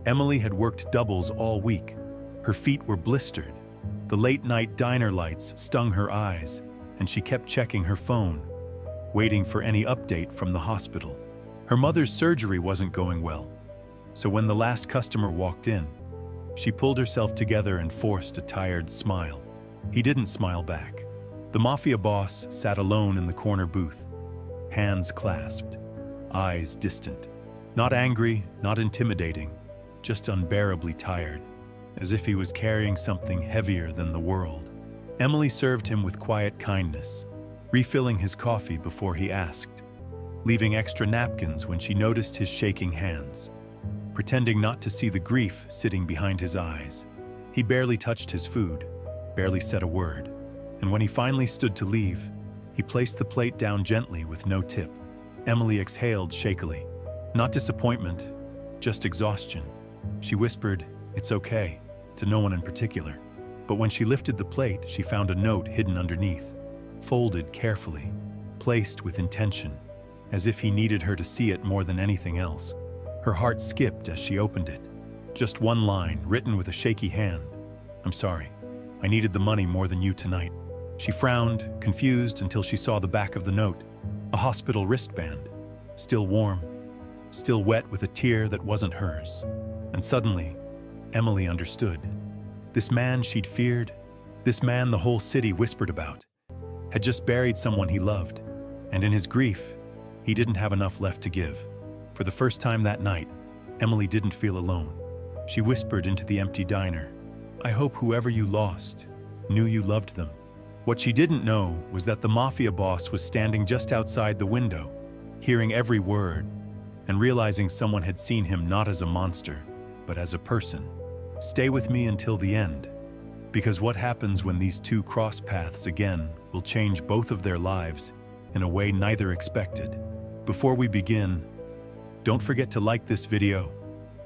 Emily had worked doubles all week. Her feet were blistered. The late-night diner lights stung her eyes, and she kept checking her phone, waiting for any update from the hospital. Her mother's surgery wasn't going well, so when the last customer walked in, she pulled herself together and forced a tired smile. He didn't smile back. The Mafia boss sat alone in the corner booth, hands clasped, eyes distant. Not angry, not intimidating, just unbearably tired, as if he was carrying something heavier than the world. Emily served him with quiet kindness, refilling his coffee before he asked, leaving extra napkins when she noticed his shaking hands, pretending not to see the grief sitting behind his eyes. He barely touched his food, barely said a word, and when he finally stood to leave, he placed the plate down gently with no tip. Emily exhaled shakily. Not disappointment, just exhaustion. She whispered, "It's okay," to no one in particular. But when she lifted the plate, she found a note hidden underneath, folded carefully, placed with intention, as if he needed her to see it more than anything else. Her heart skipped as she opened it. Just one line, written with a shaky hand. "I'm sorry. I needed the money more than you tonight." She frowned, confused, until she saw the back of the note. A hospital wristband, still warm, still wet with a tear that wasn't hers. And suddenly, Emily understood. This man she'd feared, this man the whole city whispered about, had just buried someone he loved, and in his grief, he didn't have enough left to give. For the first time that night, Emily didn't feel alone. She whispered into the empty diner, "I hope whoever you lost knew you loved them." What she didn't know was that the Mafia boss was standing just outside the window, hearing every word, and realizing someone had seen him not as a monster, but as a person. Stay with me until the end, because what happens when these two cross paths again will change both of their lives in a way neither expected. Before we begin, don't forget to like this video,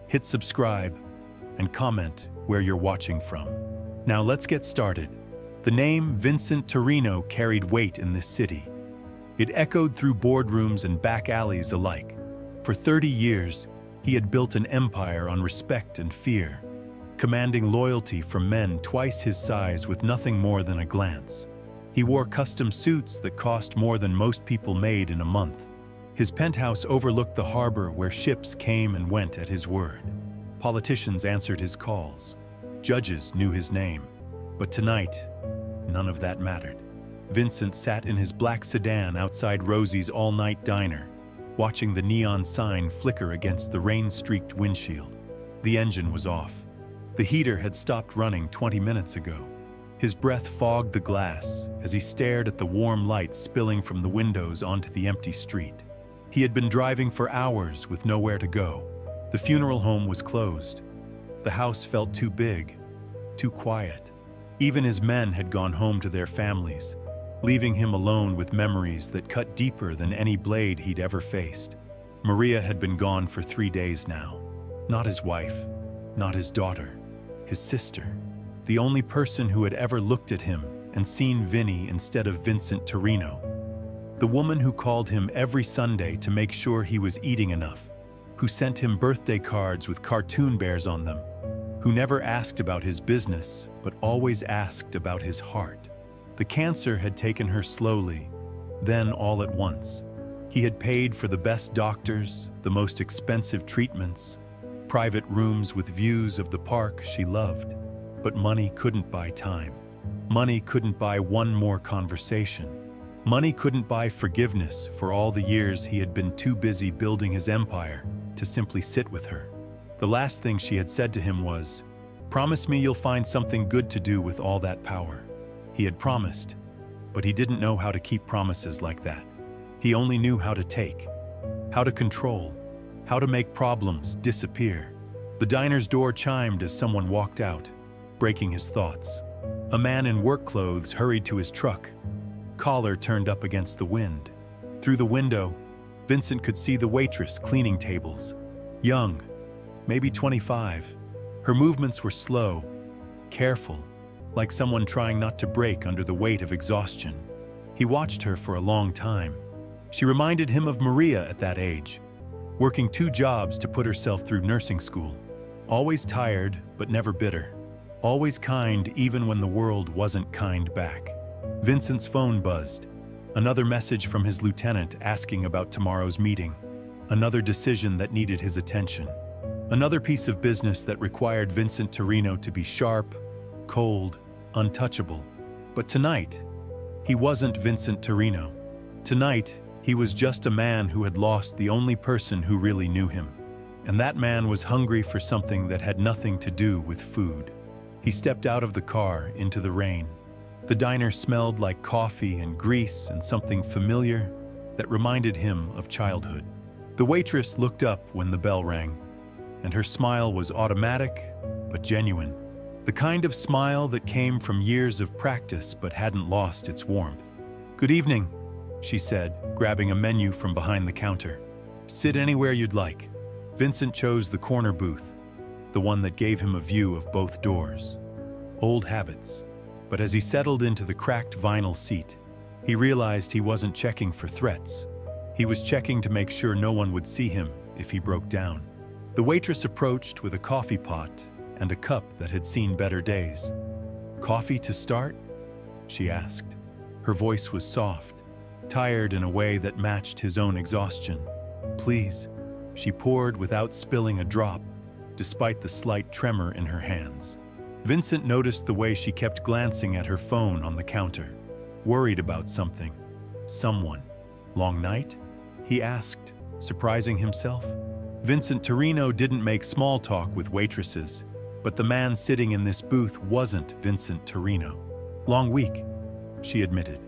hit subscribe, and comment where you're watching from. Now let's get started. The name Vincent Torino carried weight in this city. It echoed through boardrooms and back alleys alike. For 30 years, he had built an empire on respect and fear, commanding loyalty from men twice his size with nothing more than a glance. He wore custom suits that cost more than most people made in a month. His penthouse overlooked the harbor where ships came and went at his word. Politicians answered his calls. Judges knew his name. But tonight, none of that mattered. Vincent sat in his black sedan outside Rosie's all-night diner, watching the neon sign flicker against the rain-streaked windshield. The engine was off. The heater had stopped running 20 minutes ago. His breath fogged the glass as he stared at the warm light spilling from the windows onto the empty street. He had been driving for hours with nowhere to go. The funeral home was closed. The house felt too big, too quiet. Even his men had gone home to their families, leaving him alone with memories that cut deeper than any blade he'd ever faced. Maria had been gone for 3 days now. Not his wife, not his daughter, his sister. The only person who had ever looked at him and seen Vinny instead of Vincent Torino. The woman who called him every Sunday to make sure he was eating enough, who sent him birthday cards with cartoon bears on them, who never asked about his business, but always asked about his heart. The cancer had taken her slowly, then all at once. He had paid for the best doctors, the most expensive treatments, private rooms with views of the park she loved. But money couldn't buy time. Money couldn't buy one more conversation. Money couldn't buy forgiveness for all the years he had been too busy building his empire to simply sit with her. The last thing she had said to him was, "Promise me you'll find something good to do with all that power." He had promised, but he didn't know how to keep promises like that. He only knew how to take, how to control, how to make problems disappear. The diner's door chimed as someone walked out, breaking his thoughts. A man in work clothes hurried to his truck, collar turned up against the wind. Through the window, Vincent could see the waitress cleaning tables. Young, maybe 25. Her movements were slow, careful, like someone trying not to break under the weight of exhaustion. He watched her for a long time. She reminded him of Maria at that age, working 2 jobs to put herself through nursing school, Always tired, but never bitter. Always kind even when the world wasn't kind back. Vincent's phone buzzed. Another message from his lieutenant asking about tomorrow's meeting. Another decision that needed his attention. Another piece of business that required Vincent Torino to be sharp, cold, untouchable. But tonight, he wasn't Vincent Torino. Tonight, he was just a man who had lost the only person who really knew him. And that man was hungry for something that had nothing to do with food. He stepped out of the car into the rain. The diner smelled like coffee and grease and something familiar that reminded him of childhood. The waitress looked up when the bell rang, and her smile was automatic but genuine. The kind of smile that came from years of practice but hadn't lost its warmth. "Good evening," she said, grabbing a menu from behind the counter. "Sit anywhere you'd like." Vincent chose the corner booth, the one that gave him a view of both doors. Old habits. But as he settled into the cracked vinyl seat, he realized he wasn't checking for threats. He was checking to make sure no one would see him if he broke down. The waitress approached with a coffee pot and a cup that had seen better days. "Coffee to start?" she asked. Her voice was soft, tired in a way that matched his own exhaustion. "Please," she poured without spilling a drop, despite the slight tremor in her hands. Vincent noticed the way she kept glancing at her phone on the counter, worried about something. Someone. "Long night?" he asked, surprising himself. Vincent Torino didn't make small talk with waitresses, but the man sitting in this booth wasn't Vincent Torino. "Long week," she admitted,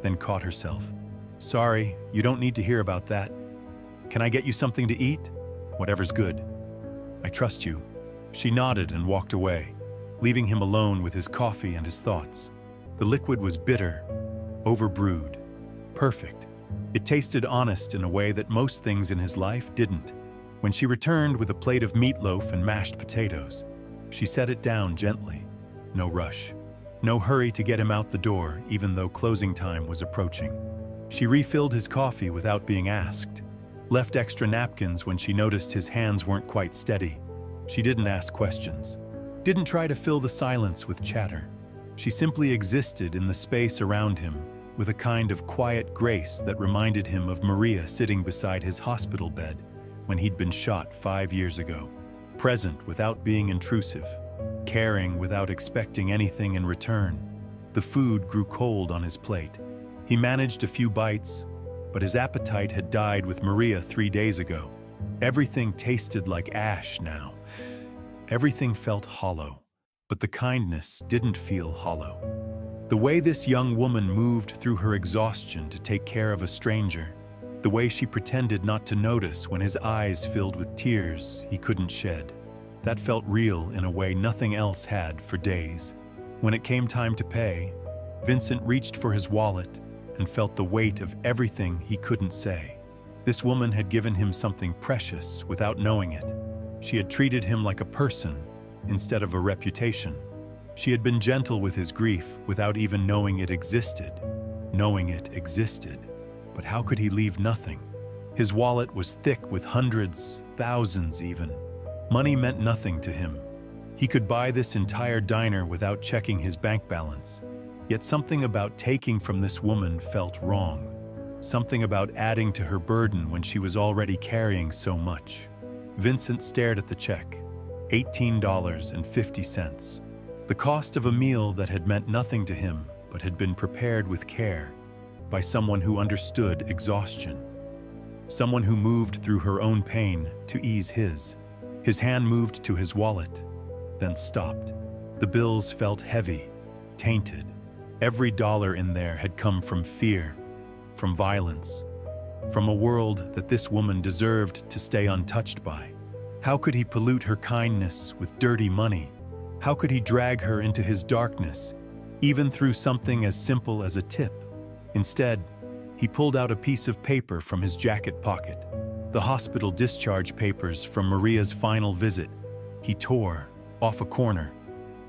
then caught herself. "Sorry, you don't need to hear about that. Can I get you something to eat? Whatever's good. I trust you." She nodded and walked away, leaving him alone with his coffee and his thoughts. The liquid was bitter, overbrewed, perfect. It tasted honest in a way that most things in his life didn't. When she returned with a plate of meatloaf and mashed potatoes, she set it down gently. No rush. No hurry to get him out the door, even though closing time was approaching. She refilled his coffee without being asked, left extra napkins when she noticed his hands weren't quite steady. She didn't ask questions, didn't try to fill the silence with chatter. She simply existed in the space around him with a kind of quiet grace that reminded him of Maria sitting beside his hospital bed when he'd been shot 5 years ago. Present without being intrusive, caring without expecting anything in return. The food grew cold on his plate. He managed a few bites, but his appetite had died with Maria 3 days ago. Everything tasted like ash now. Everything felt hollow, but the kindness didn't feel hollow. The way this young woman moved through her exhaustion to take care of a stranger, the way she pretended not to notice when his eyes filled with tears he couldn't shed, that felt real in a way nothing else had for days. When it came time to pay, Vincent reached for his wallet and felt the weight of everything he couldn't say. This woman had given him something precious without knowing it. She had treated him like a person instead of a reputation. She had been gentle with his grief without even knowing it existed. Knowing it existed. But how could he leave nothing? His wallet was thick with hundreds, thousands even. Money meant nothing to him. He could buy this entire diner without checking his bank balance. Yet something about taking from this woman felt wrong. Something about adding to her burden when she was already carrying so much. Vincent stared at the check. $18.50. The cost of a meal that had meant nothing to him but had been prepared with care by someone who understood exhaustion. Someone who moved through her own pain to ease his. His hand moved to his wallet, then stopped. The bills felt heavy, tainted. Every dollar in there had come from fear, from violence, from a world that this woman deserved to stay untouched by. How could he pollute her kindness with dirty money? How could he drag her into his darkness, even through something as simple as a tip? Instead, he pulled out a piece of paper from his jacket pocket, the hospital discharge papers from Maria's final visit. He tore off a corner,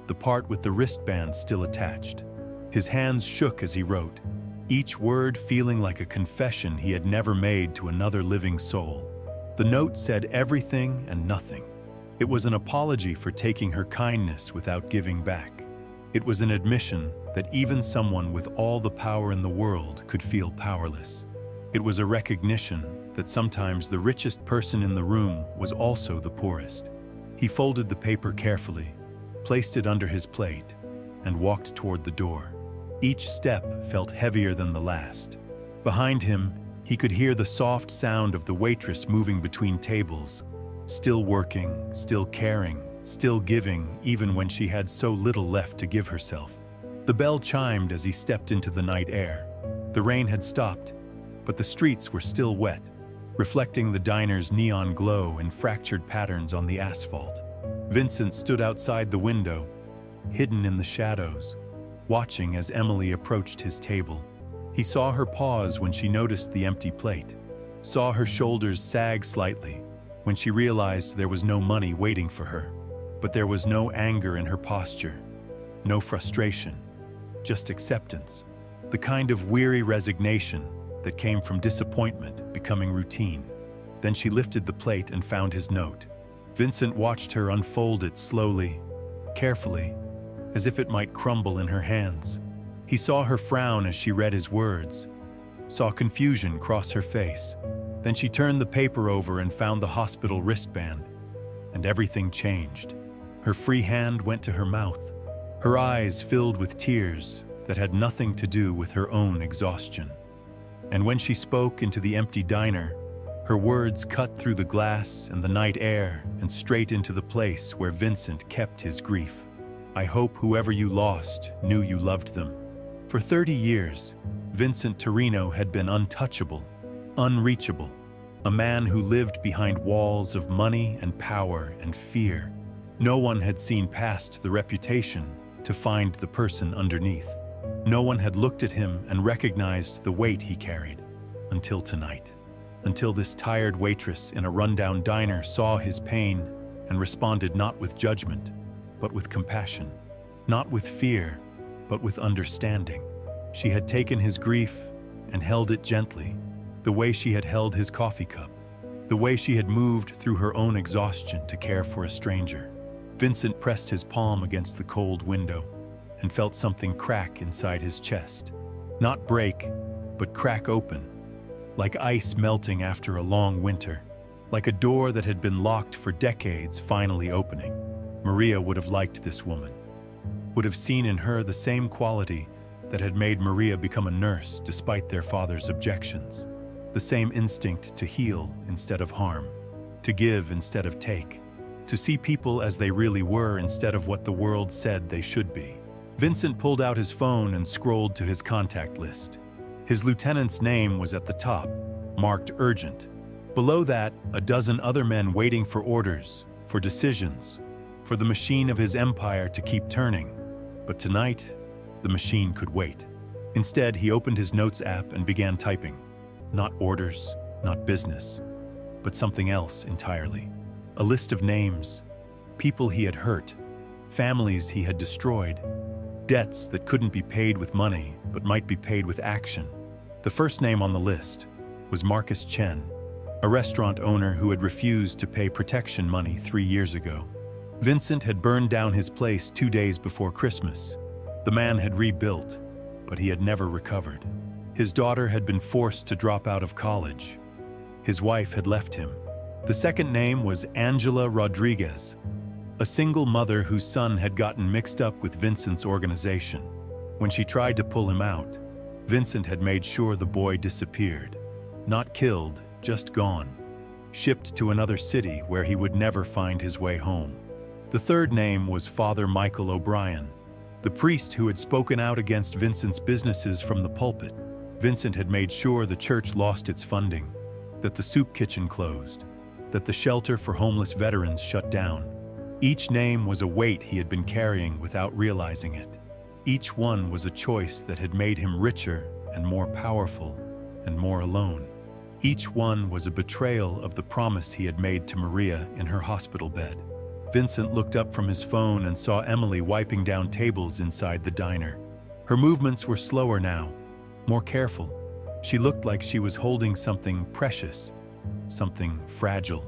the part with the wristband still attached. His hands shook as he wrote, each word feeling like a confession he had never made to another living soul. The note said everything and nothing. It was an apology for taking her kindness without giving back. It was an admission that even someone with all the power in the world could feel powerless. It was a recognition that sometimes the richest person in the room was also the poorest. He folded the paper carefully, placed it under his plate, and walked toward the door. Each step felt heavier than the last. Behind him, he could hear the soft sound of the waitress moving between tables, still working, still caring, still giving, even when she had so little left to give herself. The bell chimed as he stepped into the night air. The rain had stopped, but the streets were still wet, reflecting the diner's neon glow in fractured patterns on the asphalt. Vincent stood outside the window, hidden in the shadows, watching as Emily approached his table. He saw her pause when she noticed the empty plate, saw her shoulders sag slightly when she realized there was no money waiting for her. But there was no anger in her posture, no frustration, just acceptance, the kind of weary resignation that came from disappointment becoming routine. Then she lifted the plate and found his note. Vincent watched her unfold it slowly, carefully, as if it might crumble in her hands. He saw her frown as she read his words, saw confusion cross her face. Then she turned the paper over and found the hospital wristband, and everything changed. Her free hand went to her mouth, her eyes filled with tears that had nothing to do with her own exhaustion. And when she spoke into the empty diner, her words cut through the glass and the night air and straight into the place where Vincent kept his grief. I hope whoever you lost knew you loved them. For 30 years, Vincent Torino had been untouchable, unreachable, a man who lived behind walls of money and power and fear. No one had seen past the reputation to find the person underneath. No one had looked at him and recognized the weight he carried, until tonight. Until this tired waitress in a rundown diner saw his pain and responded not with judgment, but with compassion. Not with fear, but with understanding. She had taken his grief and held it gently, the way she had held his coffee cup, the way she had moved through her own exhaustion to care for a stranger. Vincent pressed his palm against the cold window and felt something crack inside his chest. Not break, but crack open, like ice melting after a long winter, like a door that had been locked for decades finally opening. Maria would have liked this woman, would have seen in her the same quality that had made Maria become a nurse despite their father's objections, the same instinct to heal instead of harm, to give instead of take, to see people as they really were instead of what the world said they should be. Vincent pulled out his phone and scrolled to his contact list. His lieutenant's name was at the top, marked urgent. Below that, a dozen other men waiting for orders, for decisions, for the machine of his empire to keep turning. But tonight, the machine could wait. Instead, he opened his notes app and began typing. Not orders, not business, but something else entirely. A list of names, people he had hurt, families he had destroyed, debts that couldn't be paid with money but might be paid with action. The first name on the list was Marcus Chen, a restaurant owner who had refused to pay protection money 3 years ago. Vincent had burned down his place 2 days before Christmas. The man had rebuilt, but he had never recovered. His daughter had been forced to drop out of college. His wife had left him. The second name was Angela Rodriguez, a single mother whose son had gotten mixed up with Vincent's organization. When she tried to pull him out, Vincent had made sure the boy disappeared. Not killed, just gone. Shipped to another city where he would never find his way home. The third name was Father Michael O'Brien, the priest who had spoken out against Vincent's businesses from the pulpit. Vincent had made sure the church lost its funding, that the soup kitchen closed, that the shelter for homeless veterans shut down. Each name was a weight he had been carrying without realizing it. Each one was a choice that had made him richer and more powerful and more alone. Each one was a betrayal of the promise he had made to Maria in her hospital bed. Vincent looked up from his phone and saw Emily wiping down tables inside the diner. Her movements were slower now, more careful. She looked like she was holding something precious, something fragile.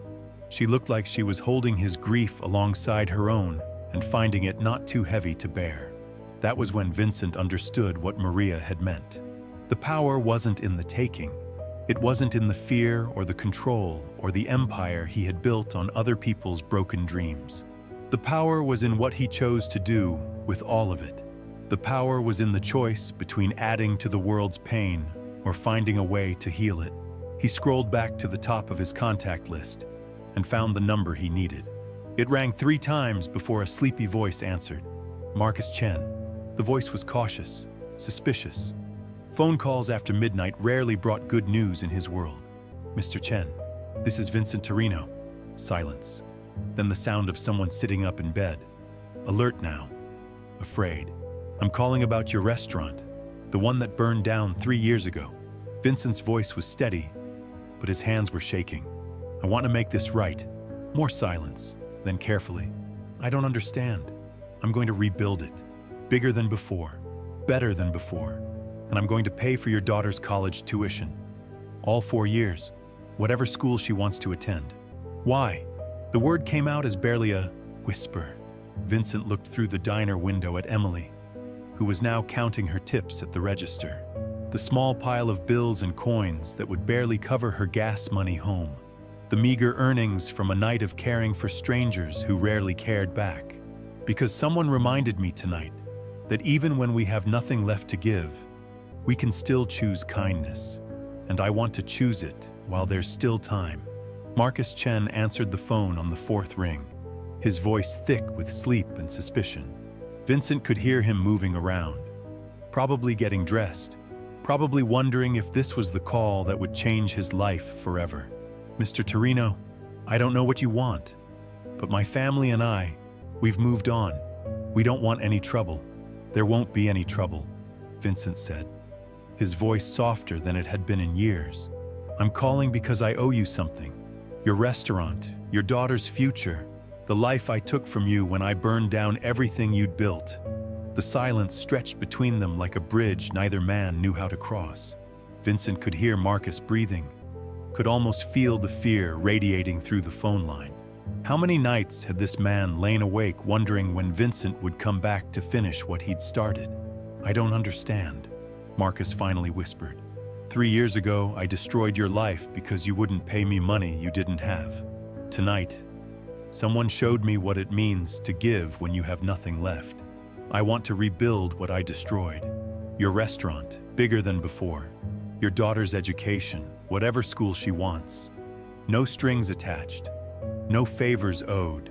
She looked like she was holding his grief alongside her own and finding it not too heavy to bear. That was when Vincent understood what Maria had meant. The power wasn't in the taking. It wasn't in the fear or the control or the empire he had built on other people's broken dreams. The power was in what he chose to do with all of it. The power was in the choice between adding to the world's pain or finding a way to heal it. He scrolled back to the top of his contact list and found the number he needed. It rang 3 times before a sleepy voice answered. Marcus Chen. The voice was cautious, suspicious. Phone calls after midnight rarely brought good news in his world. Mr. Chen, this is Vincent Torino. Silence. Then the sound of someone sitting up in bed. Alert now. Afraid. I'm calling about your restaurant, the one that burned down 3 years ago. Vincent's voice was steady, but his hands were shaking. I want to make this right. More silence, then carefully. I don't understand. I'm going to rebuild it. Bigger than before, better than before. And I'm going to pay for your daughter's college tuition. All 4 years, whatever school she wants to attend. Why? The word came out as barely a whisper. Vincent looked through the diner window at Emily, who was now counting her tips at the register. The small pile of bills and coins that would barely cover her gas money home. The meager earnings from a night of caring for strangers who rarely cared back. Because someone reminded me tonight that even when we have nothing left to give, we can still choose kindness. And I want to choose it while there's still time. Marcus Chen answered the phone on the 4th ring, his voice thick with sleep and suspicion. Vincent could hear him moving around, probably getting dressed, probably wondering if this was the call that would change his life forever. Mr. Torino, I don't know what you want, but my family and I, we've moved on. We don't want any trouble. There won't be any trouble, Vincent said, his voice softer than it had been in years. I'm calling because I owe you something. Your restaurant, your daughter's future, the life I took from you when I burned down everything you'd built. The silence stretched between them like a bridge neither man knew how to cross. Vincent could hear Marcus breathing, could almost feel the fear radiating through the phone line. How many nights had this man lain awake wondering when Vincent would come back to finish what he'd started? I don't understand, Marcus finally whispered. 3 years ago, I destroyed your life because you wouldn't pay me money you didn't have. Tonight, someone showed me what it means to give when you have nothing left. I want to rebuild what I destroyed. Your restaurant, bigger than before. Your daughter's education, whatever school she wants. No strings attached. No favors owed,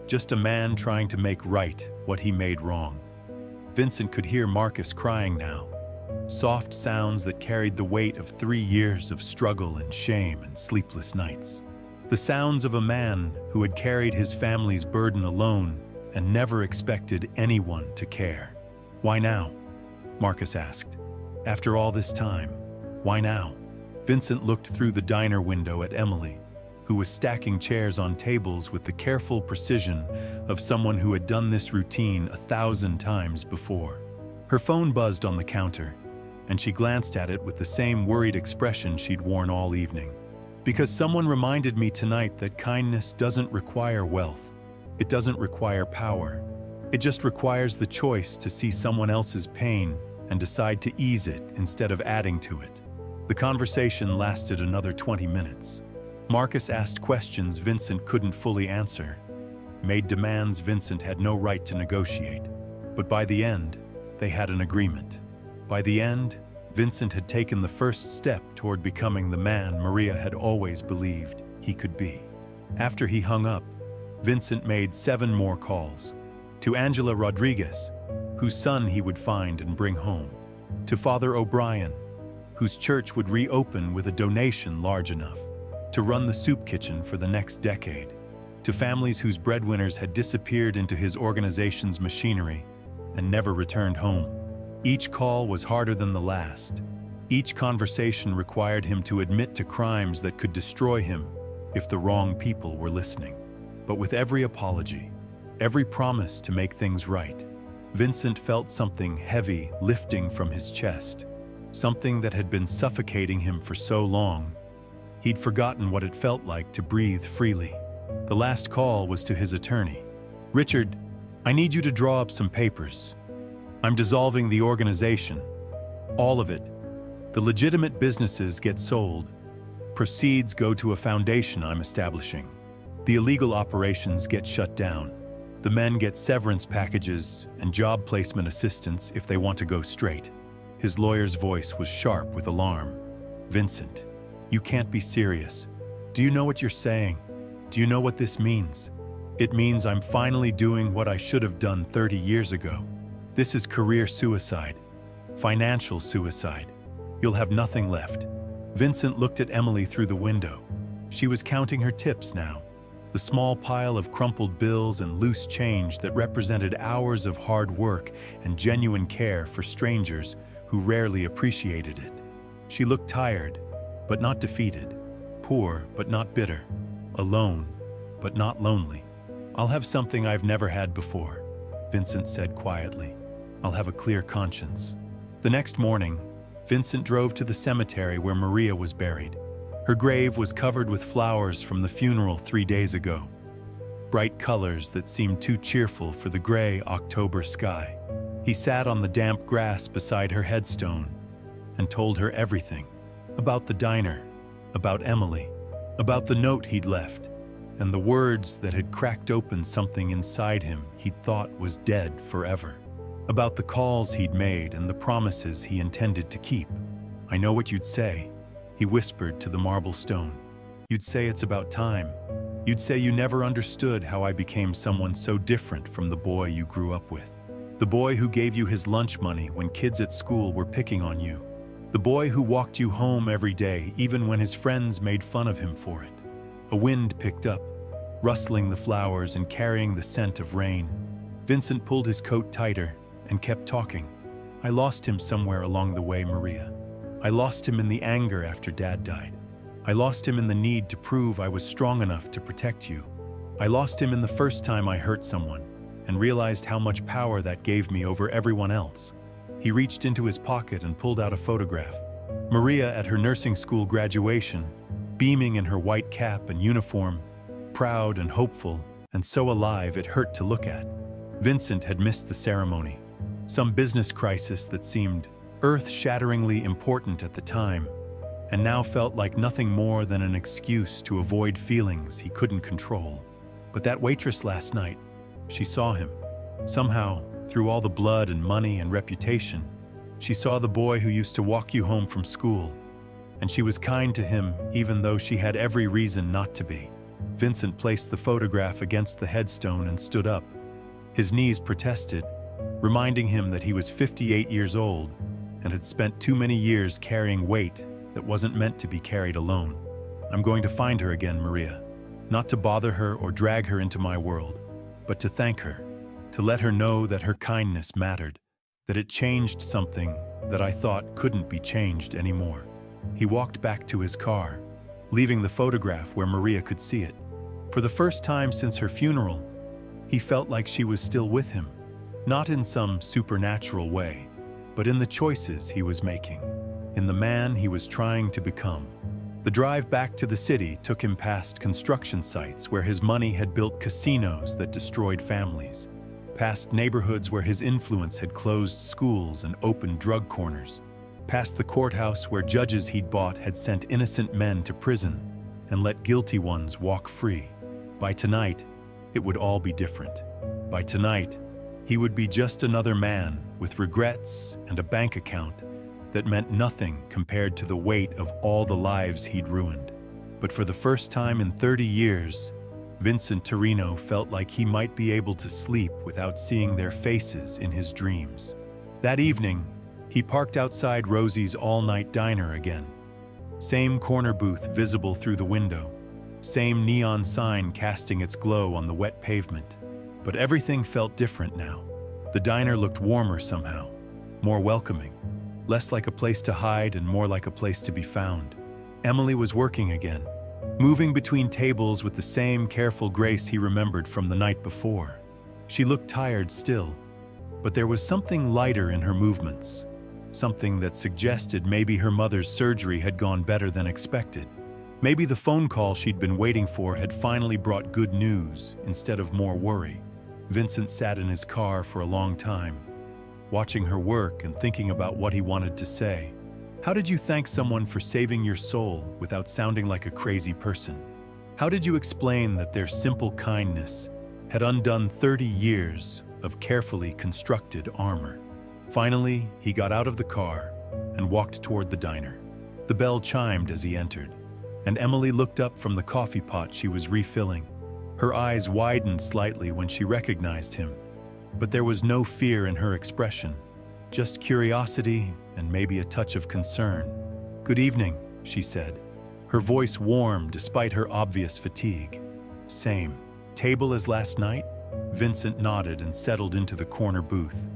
just a man trying to make right what he made wrong. Vincent could hear Marcus crying now, soft sounds that carried the weight of 3 years of struggle and shame and sleepless nights. The sounds of a man who had carried his family's burden alone and never expected anyone to care. Why now? Marcus asked. After all this time, why now? Vincent looked through the diner window at Emily, who was stacking chairs on tables with the careful precision of someone who had done this routine 1,000 times before. Her phone buzzed on the counter, and she glanced at it with the same worried expression she'd worn all evening. Because someone reminded me tonight that kindness doesn't require wealth. It doesn't require power. It just requires the choice to see someone else's pain and decide to ease it instead of adding to it. The conversation lasted another 20 minutes. Marcus asked questions Vincent couldn't fully answer, made demands Vincent had no right to negotiate. But by the end, they had an agreement. By the end, Vincent had taken the first step toward becoming the man Maria had always believed he could be. After he hung up, Vincent made 7 more calls. To Angela Rodriguez, whose son he would find and bring home. To Father O'Brien, whose church would reopen with a donation large enough to run the soup kitchen for the next decade. To families whose breadwinners had disappeared into his organization's machinery and never returned home. Each call was harder than the last. Each conversation required him to admit to crimes that could destroy him if the wrong people were listening. But with every apology, every promise to make things right, Vincent felt something heavy lifting from his chest, something that had been suffocating him for so long. He'd forgotten what it felt like to breathe freely. The last call was to his attorney. "Richard, I need you to draw up some papers. I'm dissolving the organization. All of it. The legitimate businesses get sold. Proceeds go to a foundation I'm establishing. The illegal operations get shut down. The men get severance packages and job placement assistance if they want to go straight." His lawyer's voice was sharp with alarm. "Vincent, you can't be serious. Do you know what you're saying? Do you know what this means? It means I'm finally doing what I should have done 30 years ago. This is career suicide, financial suicide. You'll have nothing left." Vincent looked at Emily through the window. She was counting her tips now, the small pile of crumpled bills and loose change that represented hours of hard work and genuine care for strangers who rarely appreciated it. She looked tired, but not defeated, poor, but not bitter, alone, but not lonely. "I'll have something I've never had before," Vincent said quietly. "I'll have a clear conscience." The next morning, Vincent drove to the cemetery where Maria was buried. Her grave was covered with flowers from the funeral 3 days ago, bright colors that seemed too cheerful for the gray October sky. He sat on the damp grass beside her headstone and told her everything, about the diner, about Emily, about the note he'd left, and the words that had cracked open something inside him he'd thought was dead forever, about the calls he'd made and the promises he intended to keep. "I know what you'd say," he whispered to the marble stone. "You'd say it's about time. You'd say you never understood how I became someone so different from the boy you grew up with. The boy who gave you his lunch money when kids at school were picking on you. The boy who walked you home every day even when his friends made fun of him for it." A wind picked up, rustling the flowers and carrying the scent of rain. Vincent pulled his coat tighter and kept talking. "I lost him somewhere along the way, Maria. I lost him in the anger after Dad died. I lost him in the need to prove I was strong enough to protect you. I lost him in the first time I hurt someone and realized how much power that gave me over everyone else." He reached into his pocket and pulled out a photograph. Maria at her nursing school graduation, beaming in her white cap and uniform, proud and hopeful, and so alive it hurt to look at. Vincent had missed the ceremony. Some business crisis that seemed earth-shatteringly important at the time, and now felt like nothing more than an excuse to avoid feelings he couldn't control. But that waitress last night, she saw him. Somehow, through all the blood and money and reputation, she saw the boy who used to walk you home from school, and she was kind to him even though she had every reason not to be. Vincent placed the photograph against the headstone and stood up. His knees protested, reminding him that he was 58 years old and had spent too many years carrying weight that wasn't meant to be carried alone. "I'm going to find her again, Maria. Not to bother her or drag her into my world, but to thank her, to let her know that her kindness mattered, that it changed something that I thought couldn't be changed anymore." He walked back to his car, leaving the photograph where Maria could see it. For the first time since her funeral, he felt like she was still with him, not in some supernatural way, but in the choices he was making, in the man he was trying to become. The drive back to the city took him past construction sites where his money had built casinos that destroyed families, past neighborhoods where his influence had closed schools and opened drug corners, past the courthouse where judges he'd bought had sent innocent men to prison and let guilty ones walk free. By tonight, it would all be different. By tonight, he would be just another man with regrets and a bank account that meant nothing compared to the weight of all the lives he'd ruined. But for the first time in 30 years, Vincent Torino felt like he might be able to sleep without seeing their faces in his dreams. That evening, he parked outside Rosie's all-night diner again. Same corner booth visible through the window, same neon sign casting its glow on the wet pavement. But everything felt different now. The diner looked warmer somehow, more welcoming, less like a place to hide and more like a place to be found. Emily was working again, moving between tables with the same careful grace he remembered from the night before. She looked tired still, but there was something lighter in her movements, something that suggested maybe her mother's surgery had gone better than expected. Maybe the phone call she'd been waiting for had finally brought good news instead of more worry. Vincent sat in his car for a long time, watching her work and thinking about what he wanted to say. How did you thank someone for saving your soul without sounding like a crazy person? How did you explain that their simple kindness had undone 30 years of carefully constructed armor? Finally, he got out of the car and walked toward the diner. The bell chimed as he entered, and Emily looked up from the coffee pot she was refilling. Her eyes widened slightly when she recognized him, but there was no fear in her expression, just curiosity and maybe a touch of concern. "Good evening," she said. Her voice warm despite her obvious fatigue. "Same. Table as last night?" Vincent nodded and settled into the corner booth.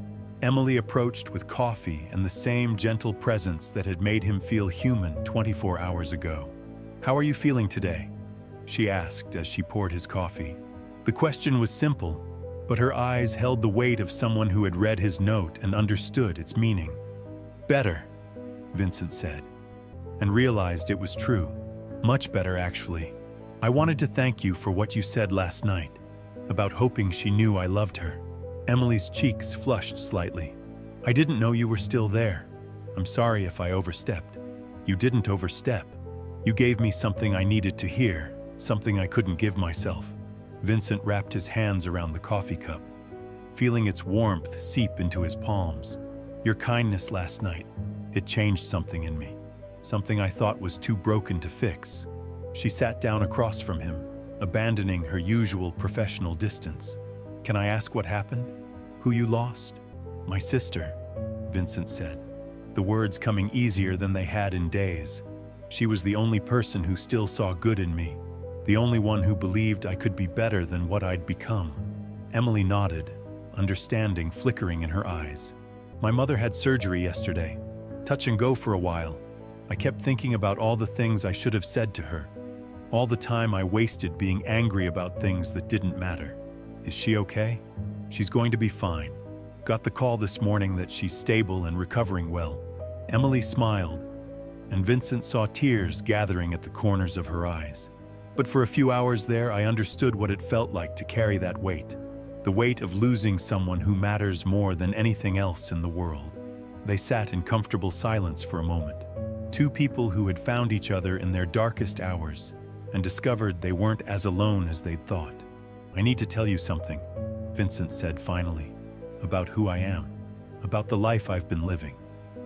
Emily approached with coffee and the same gentle presence that had made him feel human 24 hours ago. "How are you feeling today?" she asked as she poured his coffee. The question was simple, but her eyes held the weight of someone who had read his note and understood its meaning. "Better," Vincent said, and realized it was true. "Much better, actually. I wanted to thank you for what you said last night, about hoping she knew I loved her." Emily's cheeks flushed slightly. "I didn't know you were still there. I'm sorry if I overstepped." "You didn't overstep. You gave me something I needed to hear, something I couldn't give myself." Vincent wrapped his hands around the coffee cup, feeling its warmth seep into his palms. "Your kindness last night, it changed something in me, something I thought was too broken to fix." She sat down across from him, abandoning her usual professional distance. "Can I ask what happened? Who you lost?" "My sister," Vincent said, the words coming easier than they had in days. "She was the only person who still saw good in me, the only one who believed I could be better than what I'd become." Emily nodded, understanding flickering in her eyes. "My mother had surgery yesterday. Touch and go for a while. I kept thinking about all the things I should have said to her, all the time I wasted being angry about things that didn't matter. Is she okay?" "She's going to be fine. Got the call this morning that she's stable and recovering well." Emily smiled, and Vincent saw tears gathering at the corners of her eyes. "But for a few hours there, I understood what it felt like to carry that weight, the weight of losing someone who matters more than anything else in the world." They sat in comfortable silence for a moment, two people who had found each other in their darkest hours and discovered they weren't as alone as they'd thought. "I need to tell you something," Vincent said finally, "about who I am, about the life I've been living.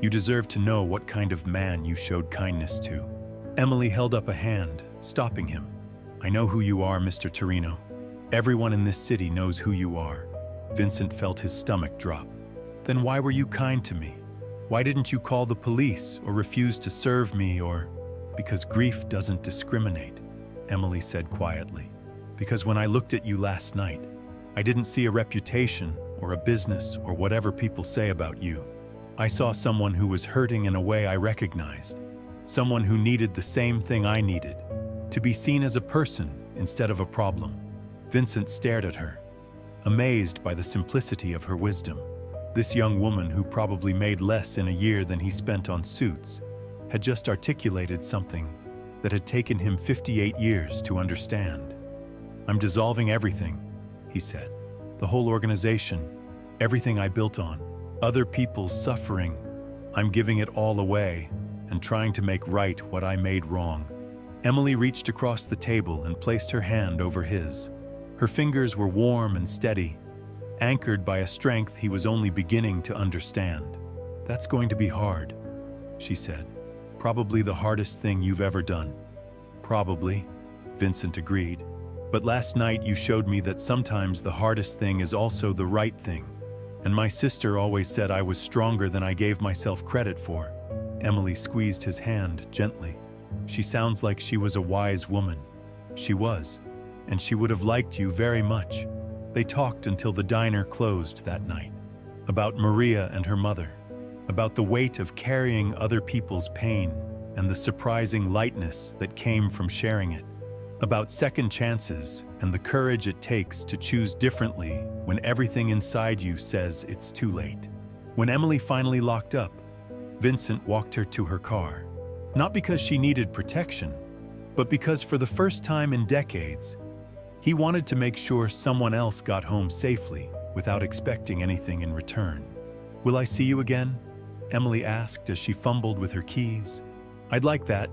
You deserve to know what kind of man you showed kindness to." Emily held up a hand, stopping him. "I know who you are, Mr. Torino. Everyone in this city knows who you are." Vincent felt his stomach drop. "Then why were you kind to me? Why didn't you call the police or refuse to serve me or—" "Because grief doesn't discriminate," Emily said quietly. "Because when I looked at you last night, I didn't see a reputation or a business or whatever people say about you. I saw someone who was hurting in a way I recognized, someone who needed the same thing I needed, to be seen as a person instead of a problem." Vincent stared at her, amazed by the simplicity of her wisdom. This young woman, who probably made less in a year than he spent on suits, had just articulated something that had taken him 58 years to understand. "I'm dissolving everything," he said. "The whole organization, everything I built on, other people's suffering. I'm giving it all away and trying to make right what I made wrong." Emily reached across the table and placed her hand over his. Her fingers were warm and steady, anchored by a strength he was only beginning to understand. "That's going to be hard," she said. "Probably the hardest thing you've ever done." "Probably," Vincent agreed. "But last night you showed me that sometimes the hardest thing is also the right thing. And my sister always said I was stronger than I gave myself credit for." Emily squeezed his hand gently. "She sounds like she was a wise woman." "She was, and she would have liked you very much." They talked until the diner closed that night, about Maria and her mother, about the weight of carrying other people's pain and the surprising lightness that came from sharing it, about second chances and the courage it takes to choose differently when everything inside you says it's too late. When Emily finally locked up, Vincent walked her to her car, not because she needed protection, but because for the first time in decades, he wanted to make sure someone else got home safely without expecting anything in return. "Will I see you again?" Emily asked as she fumbled with her keys. "I'd like that,"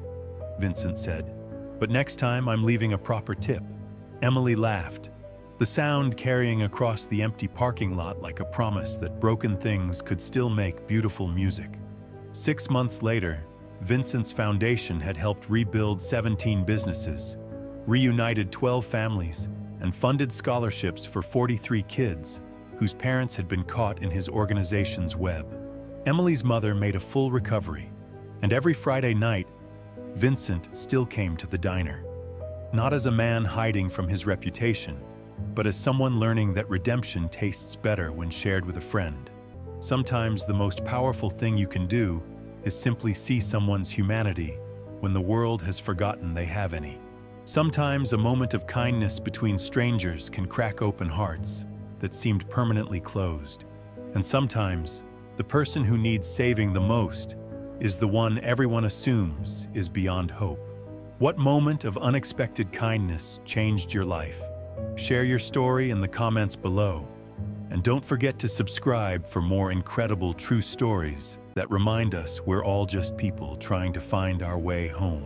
Vincent said, "but next time I'm leaving a proper tip." Emily laughed, the sound carrying across the empty parking lot like a promise that broken things could still make beautiful music. 6 months later, Vincent's foundation had helped rebuild 17 businesses, reunited 12 families, and funded scholarships for 43 kids whose parents had been caught in his organization's web. Emily's mother made a full recovery, and every Friday night, Vincent still came to the diner. Not as a man hiding from his reputation, but as someone learning that redemption tastes better when shared with a friend. Sometimes the most powerful thing you can do is simply see someone's humanity when the world has forgotten they have any. Sometimes a moment of kindness between strangers can crack open hearts that seemed permanently closed. And sometimes, the person who needs saving the most is the one everyone assumes is beyond hope. What moment of unexpected kindness changed your life? Share your story in the comments below. And don't forget to subscribe for more incredible true stories that remind us we're all just people trying to find our way home.